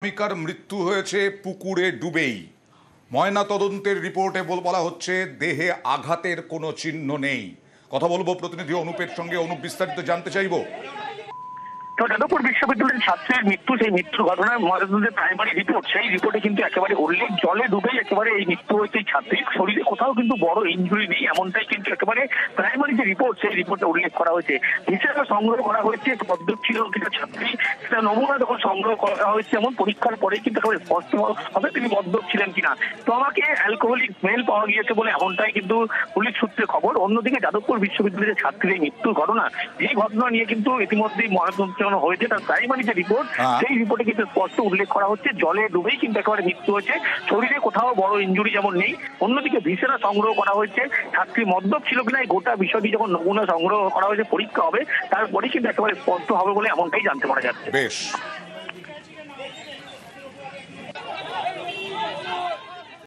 প্রেমিকার মৃত্যু হয়েছে পুকুরে ডুবেই। ময়নাতদন্তের রিপোর্টে বলা হচ্ছে দেহে আঘাতের কোনো চিহ্ন নেই। কথা বলবো প্রতিনিধি অনুপের সঙ্গে। অনুপ, বিস্তারিত জানতে চাইবো। তো যাদবপুর বিশ্ববিদ্যালয়ের ছাত্রের মৃত্যু, সেই মৃত্যুর ঘটনায় ময়নাতদন্তের প্রাইমারি রিপোর্ট, সেই রিপোর্টে কিন্তু একেবারে উল্লেখ, জলে ডুবেই একেবারে এই মৃত্যু হয়েছে এই ছাত্রীর। শরীরে কোথাও কিন্তু বড় ইনজুরি নেই, এমনটাই কিন্তু একেবারে প্রাইমারি যে রিপোর্ট, সেই রিপোর্টে উল্লেখ করা হয়েছে। হিসেবে সংগ্রহ করা হয়েছে পদ্মক ছিল কিন্তু ছাত্রী, সেটা নমুনা যখন সংগ্রহ করা হয়েছে এমন পরীক্ষার পরে কিন্তু একেবারে স্পষ্ট হবে তিনি মদ্যপ ছিলেন কিনা। তো আমাকে অ্যালকোহলিক স্মেল পাওয়া গিয়েছে বলে এমনটাই কিন্তু পুলিশ সূত্রে খবর। অন্যদিকে যাদবপুর বিশ্ববিদ্যালয়ের ছাত্রীর এই মৃত্যুর ঘটনা, এই ঘটনা নিয়ে কিন্তু ইতিমধ্যেই ময়নাতদন্ত হয়েছে। তার প্রাইমারি যে রিপোর্ট, সেই রিপোর্টে কিন্তু স্পষ্ট উল্লেখ করা হচ্ছে জলে ডুবেই কিন্তু একেবারে মৃত্যু হয়েছে। শরীরে কোথাও বড় ইনজুরি যেমন নেই। অন্যদিকে ভিসেরা সংগ্রহ করা হয়েছে। ছাত্রী মদ্যপ ছিল কিনা এই গোটা বিষয়টি যখন নমুনা সংগ্রহ করা হয়েছে, পরীক্ষা হবে, তারপরে কিন্তু একেবারে স্পষ্ট হবে বলে এমনটাই জানতে পারা যাচ্ছে। বেশ।